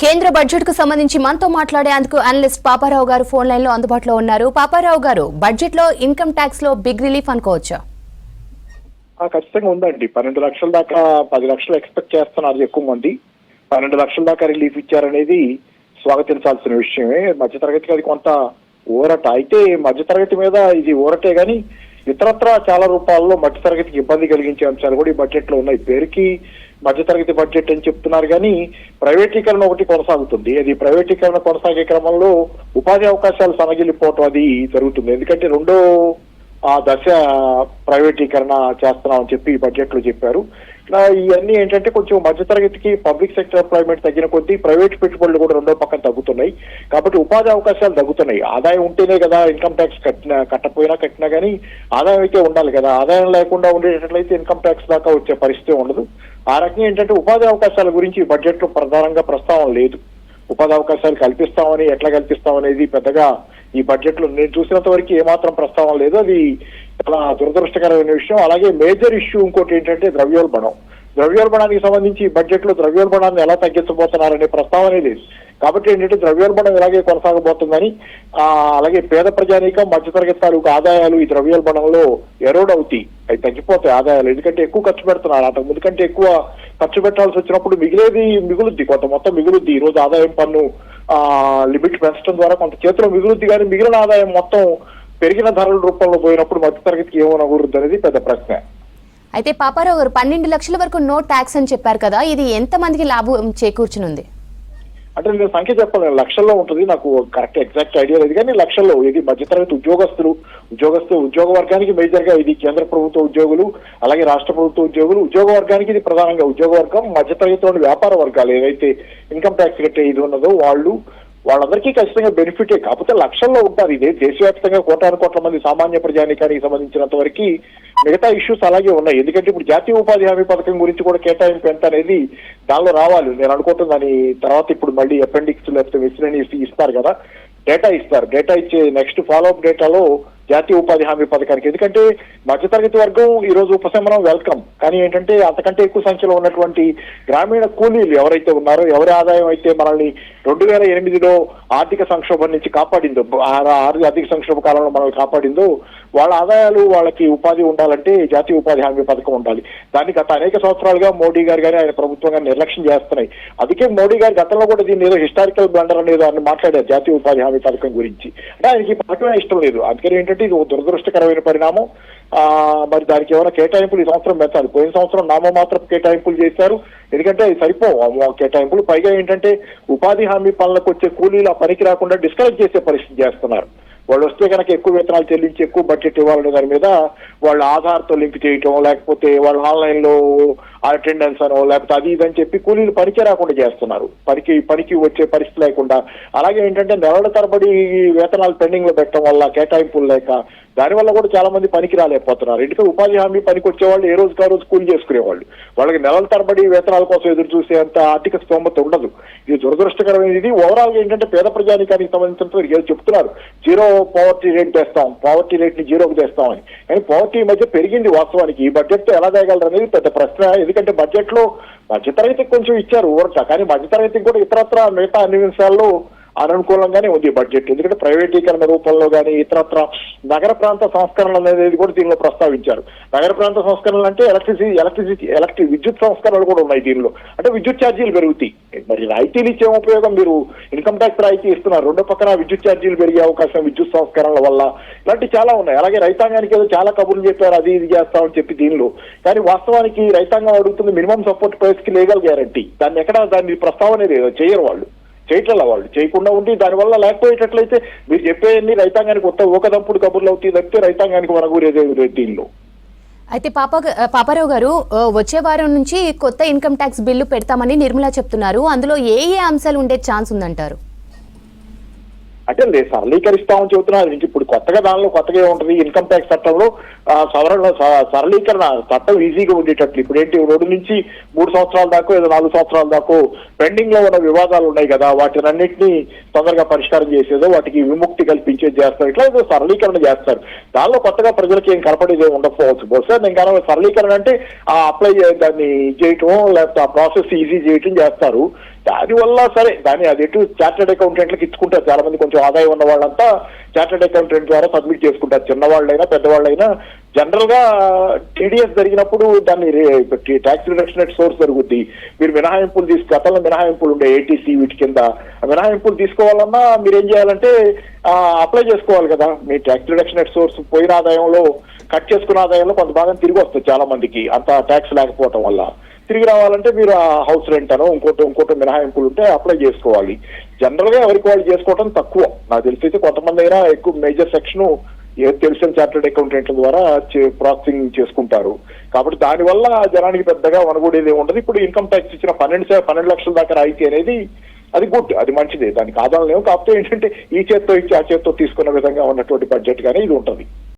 కేంద్ర బడ్జెట్ కు సంబంధించి మనతో మాట్లాడేందుకు అనలిస్ట్ పాపారావు గారు ఫోన్ లైన్ లో అందుబాటులో ఉన్నారు. పాపారావు గారు, బడ్జెట్ లో ఇన్కమ్ ట్యాక్స్ లో బిగ్ రిలీఫ్ అనుకోవచ్చా? ఖచ్చితంగా ఉందండి. 12 లక్షల దాకా 10 లక్షలు ఎక్స్పెక్ట్ చేస్తున్నారు ఎక్కువ మంది. 12 లక్షల దాకా రిలీఫ్ ఇచ్చారనేది స్వాగతించాల్సిన విషయమే. మధ్యతరగతికి అది కొంత ఊరట. అయితే మధ్యతరగతి మీద ఇది ఊరటే గాని ఇతరత్ర చాలా రూపాల్లో మధ్యతరగతికి ఇబ్బంది కలిగించే అంశాలు కూడా ఈ బడ్జెట్ లో ఉన్నాయి. పేరుకి మధ్యతరగతి బడ్జెట్ అని చెప్తున్నారు కానీ ప్రైవేటీకరణ ఒకటి కొనసాగుతుంది. అది ప్రైవేటీకరణ కొనసాగే క్రమంలో ఉపాధి అవకాశాలు సన్నగిల్లిపోవటం అది జరుగుతుంది. ఎందుకంటే రెండో దశ ప్రైవేటీకరణ చేస్తున్నామని చెప్పి ఈ బడ్జెట్ లో చెప్పారు. ఇవన్నీ ఏంటంటే కొంచెం మధ్యతరగతికి పబ్లిక్ సెక్టర్ ఎంప్లాయ్మెంట్ తగ్గిన కొద్దీ ప్రైవేట్ పెట్టుబడులు కూడా రెండో పక్కన తగ్గుతున్నాయి. కాబట్టి ఉపాధి అవకాశాలు తగ్గుతున్నాయి. ఆదాయం ఉంటేనే కదా ఇన్కమ్ ట్యాక్స్ కట్టినా కానీ ఆదాయం అయితే ఉండాలి కదా. ఆదాయం లేకుండా ఉండేటట్లయితే ఇన్కమ్ ట్యాక్స్ దాకా వచ్చే పరిస్థితి ఉండదు. ఆ రకంగా ఏంటంటే ఉపాధి అవకాశాల గురించి ఈ బడ్జెట్ లో ప్రధానంగా ప్రస్తావన లేదు. ఉపాధి అవకాశాలు కల్పిస్తామని ఎట్లా కల్పిస్తామనేది పెద్దగా ఈ బడ్జెట్ లో నేను చూసినంత వరకు ఏమాత్రం ప్రస్తావన లేదు. అది చాలా దురదృష్టకరమైన విషయం. అలాగే మేజర్ ఇష్యూ ఇంకోటి ఏంటంటే ద్రవ్యోల్బణానికి సంబంధించి ఈ బడ్జెట్ లో ద్రవ్యోల్బణాన్ని ఎలా తగ్గించబోతున్నారనే ప్రస్తావనే లేదు. కాబట్టి ఏంటంటే ద్రవ్యోల్బణం ఇలాగే కొనసాగబోతుందని, అలాగే పేద ప్రజానీకం మధ్యతరగతి తాలూకు ఆదాయాలు ఈ ద్రవ్యోల్బణంలో ఎరోడ్ అవుతాయి, అవి తగ్గిపోతాయి ఆదాయాలు. ఎందుకంటే ఎక్కువ ఖర్చు పెడుతున్నారు. అంతకు ముందు కంటే ఎక్కువ ఖర్చు పెట్టాల్సి వచ్చినప్పుడు మిగులుద్ది, కొంత మొత్తం మిగులుద్ది. ఈ రోజు ఆదాయం పన్ను లిమిట్ పెంచడం ద్వారా కొంత చేతిలో మిగులుద్ది, కానీ మిగిలిన ఆదాయం మొత్తం పెరిగిన ధరల రూపంలో పోయినప్పుడు మధ్యతరగతికి ఏమైనా కుదురుద్ది అనేది పెద్ద ప్రశ్న. అయితే పాపారావు గారు, 12 లక్షల వరకు నో ట్యాక్స్ అని చెప్పారు కదా, ఇది ఎంత మందికి లాభం చేకూర్చనుంది? అంటే నేను సంఖ్య చెప్పలేను, లక్షల్లో ఉంటుంది. నాకు కరెక్ట్ ఎగ్జాక్ట్ ఐడియా లేదు కానీ లక్షల్లో. ఇది మధ్యతరగతి ఉద్యోగ వర్గానికి మేజర్ గా ఇది కేంద్ర ప్రభుత్వ ఉద్యోగులు, అలాగే రాష్ట్ర ప్రభుత్వ ఉద్యోగులు. ఉద్యోగ వర్గానికి ఇది ప్రధానంగా ఉద్యోగ వర్గం. మధ్యతరగతిలోని వ్యాపార వర్గాలు ఏవైతే ఇన్కమ్ ట్యాక్స్ కట్టే ఇది ఉన్నదో వాళ్ళందరికీ ఖచ్చితంగా బెనిఫిటే. కాకపోతే లక్షల్లో ఉంటారు. ఇదే దేశవ్యాప్తంగా కోట్ల మంది సామాన్య ప్రజానికానికి సంబంధించినంత వరకు మిగతా ఇష్యూస్ అలాగే ఉన్నాయి. ఎందుకంటే ఇప్పుడు జాతీయ ఉపాధి హామీ పథకం గురించి కూడా కేటాయింపు ఎంత అనేది దానిలో రావాలి. నేను అనుకుంటున్నాను దాని తర్వాత ఇప్పుడు మళ్ళీ అపెండిక్స్ లేకపోతే మిస్లెనియస్ ఇస్తారు కదా, డేటా ఇస్తారు. డేటా ఇచ్చే నెక్స్ట్ ఫాలోఅప్ డేటాలో జాతీయ ఉపాధి హామీ పథకానికి, ఎందుకంటే మధ్యతరగతి వర్గం ఈ రోజు ఉపశమనం వెల్కమ్, కానీ ఏంటంటే అంతకంటే ఎక్కువ సంఖ్యలో ఉన్నటువంటి గ్రామీణ కూలీలు ఎవరైతే ఉన్నారో, ఎవరి ఆదాయం అయితే మనల్ని 2008లో ఆర్థిక సంక్షోభం నుంచి కాపాడిందో, ఆర్థిక సంక్షోభ కాలంలో మనల్ని కాపాడిందో, వాళ్ళ ఆదాయాలు వాళ్ళకి ఉపాధి ఉండాలంటే జాతీయ ఉపాధి హామీ పథకం ఉండాలి. దాన్ని గత అనేక సంవత్సరాలుగా మోడీ గారు కానీ ఆయన ప్రభుత్వం కానీ నిర్లక్ష్యం చేస్తున్నాయి. అందుకే మోడీ గారు గతంలో కూడా దీన్ని ఏదో హిస్టారికల్ బ్లండర్ అనేది అని మాట్లాడారు జాతీయ ఉపాధి హామీ పథకం గురించి. అంటే ఆయనకి ఈ పథకమే ఇష్టం లేదు. అందుకని ఏంటంటే ఇది ఒక దురదృష్టకరమైన పరిణామం. మరి దానికి ఏమైనా కేటాయింపులు ఈ సంవత్సరం పెంచాలి. పోయిన సంవత్సరం నామమాత్రం కేటాయింపులు చేశారు, ఎందుకంటే అది సరిపోవు కేటాయింపులు. పైగా ఏంటంటే ఉపాధి హామీ పనులకు వచ్చే కూలీలు ఆ పనికి రాకుండా డిస్కరేజ్ చేసే పరిస్థితి చేస్తున్నారు. వాళ్ళు వస్తే కనుక ఎక్కువ వేతనాలు చెల్లించి ఎక్కువ బడ్జెట్ ఇవ్వాలనే దాని మీద వాళ్ళ ఆధార్తో లింక్ చేయటం, లేకపోతే వాళ్ళు ఆన్లైన్ లో అటెండెన్స్ అనో లేకపోతే అది ఇదని చెప్పి కూలీలు పనికి రాకుండా చేస్తున్నారు, పనికి వచ్చే పరిస్థితి లేకుండా. అలాగే ఏంటంటే నెలల తరబడి వేతనాలు పెండింగ్ లో పెట్టడం వల్ల కేటాయింపులు లేక దానివల్ల కూడా చాలా మంది పనికి రాలేకపోతున్నారు. ఎందుకంటే ఉపాధి హామీ పనికి వచ్చేవాళ్ళు ఏ రోజుకి ఆ రోజు కూలి చేసుకునేవాళ్ళు, వాళ్ళకి నెలల తరబడి వేతనాల కోసం ఎదురు చూసేంత ఆర్థిక స్తోమత ఉండదు. ఇది దురదృష్టకరమైనది. ఓవరాల్ గా ఏంటంటే పేద ప్రజానికానికి సంబంధించినంత చెప్తున్నారు జీరో పవర్టీ రేట్ తెస్తాం, పవర్టీ రేట్ ని జీరోకి తెస్తామని. కానీ పవర్టీ ఈ మధ్య పెరిగింది వాస్తవానికి. ఈ బడ్జెట్ తో ఎలా తేగలరు అనేది పెద్ద ప్రశ్న. ఎందుకంటే బడ్జెట్ లో మధ్యతరగతికి కొంచెం ఇచ్చారు ఊరట, కానీ మధ్యతరగతికి కూడా ఇతరత్ర మిగతా అన్ని విషయాల్లో అననుకూలంగానే ఉంది బడ్జెట్. ఎందుకంటే ప్రైవేటీకరణ రూపంలో కానీ ఇతరత్ర నగర ప్రాంత సంస్కరణలు అనేది కూడా దీనిలో ప్రస్తావించారు. నగర ప్రాంత సంస్కరణలు అంటే ఎలక్ట్రిక్ విద్యుత్ సంస్కరణలు కూడా ఉన్నాయి దీనిలో. అంటే విద్యుత్ ఛార్జీలు పెరుగుతాయి. మరి రాయితీలు ఇచ్చే ఉపయోగం, మీరు ఇన్కమ్ ట్యాక్స్ రాయితీ ఇస్తున్నారు, రెండో పక్కన విద్యుత్ ఛార్జీలు పెరిగే అవకాశం విద్యుత్ సంస్కరణల వల్ల, ఇలాంటి చాలా ఉన్నాయి. అలాగే రైతాంగానికి ఏదో చాలా కబుర్లు చెప్పారు, అది ఇది చేస్తామని చెప్పి దీనిలో. కానీ వాస్తవానికి రైతాంగం అడుగుతుంది మినిమం సపోర్ట్ ప్రైస్ కి లీగల్ గ్యారంటీ. దాన్ని ప్రస్తావన లేదు, చేయరు వాళ్ళు, చేయట్ల వాళ్ళు. చేయకుండా ఉండి దానివల్ల లేకపోయేటట్లయితే మీరు చెప్పేవన్నీ రైతాంగానికి ఊకదంపుడు కబుర్లు అవుతాయి తప్పితే రైతాంగానికి వనగూరేదే దీనిలో. అయితే పాపారావు గారు, వచ్చే వారం నుంచి కొత్త ఇన్కమ్ ట్యాక్స్ బిల్లు పెడతామని నిర్మలా చెప్తున్నారు. అందులో ఏ అంశాలు ఉండే ఛాన్స్ ఉందంటారు? అంటే లేదు, సరళీకరిస్తామని చెబుతున్నారు. ఇప్పుడు దానిలో కొత్తగా ఏముంటుంది, ఇన్కమ్ ట్యాక్స్ చట్టంలో సరళీకరణ చట్టం ఈజీగా ఉండేటట్లు. ఇప్పుడు ఏంటి 2 నుంచి 3 సంవత్సరాల దాకా ఏదో 4 సంవత్సరాల దాకా పెండింగ్ లో ఉన్న వివాదాలు ఉన్నాయి కదా, వాటినన్నింటినీ తొందరగా పరిష్కారం చేసేదో వాటికి విముక్తి కల్పించేది చేస్తారు. ఇట్లా ఏదో సరళీకరణ చేస్తారు. దానిలో కొత్తగా ప్రజలకు ఏం కనపడేది ఉండకపోవచ్చు. బహుశా నేను కానీ సరళీకరణ అంటే అప్లై దాన్ని చేయటం లేకపోతే ఆ ప్రాసెస్ ఈజీ చేయటం చేస్తారు. దానివల్ల సరే అది ఎటు చార్టెడ్ అకౌంటెంట్లకు ఇచ్చుకుంటారు చాలా మంది. కొంచెం ఆదాయం ఉన్న వాళ్ళంతా చార్టెడ్ అకౌంటెంట్ ద్వారా సబ్మిట్ చేసుకుంటారు, చిన్నవాళ్ళైనా పెద్దవాళ్ళైనా. జనరల్ గా టీడీఎస్ జరిగినప్పుడు దాన్ని ట్యాక్స్ రిడక్షన్ ఎట్ సోర్స్ జరుగుద్ది. మీరు మినహాయింపులు గతంలో మినహాయింపులు ఉండే ఏటీసీ వీటి కింద మినహాయింపులు తీసుకోవాలన్నా మీరు ఏం చేయాలంటే అప్లై చేసుకోవాలి కదా. మీ ట్యాక్స్ రిడక్షన్ ఎట్ సోర్స్ పోయిన ఆదాయంలో కట్ చేసుకున్న ఆదాయంలో కొంత భాగం తిరిగి వస్తుంది చాలా మందికి, అంత ట్యాక్స్ లేకపోవటం వల్ల. తిరిగి రావాలంటే మీరు ఆ హౌస్ రెంట్ అనో ఇంకోటి మినహాయింపులు ఉంటే అప్లై చేసుకోవాలి. జనరల్ గా ఎవరికి వాళ్ళు చేసుకోవటం తక్కువ. నాకు తెలిసి కొంతమంది అయినా ఎక్కువ మేజర్ సెక్షన్ తెలిసిన చార్టెడ్ అకౌంటెంట్ల ద్వారా ప్రాసెసింగ్ చేసుకుంటారు. కాబట్టి దానివల్ల జనానికి పెద్దగా వనగూడేది ఉండదు. ఇప్పుడు ఇన్కమ్ ట్యాక్స్ ఇచ్చిన 12 లక్షల దాకా రాయితీ అనేది అది గుడ్, అది మంచిదే, దానికి ఆదాయం లేవు. కాకపోతే ఏంటంటే ఈ చేత్తో ఇచ్చి ఆ చేత్తో తీసుకున్న విధంగా ఉన్నటువంటి బడ్జెట్ గానే ఇది ఉంటుంది.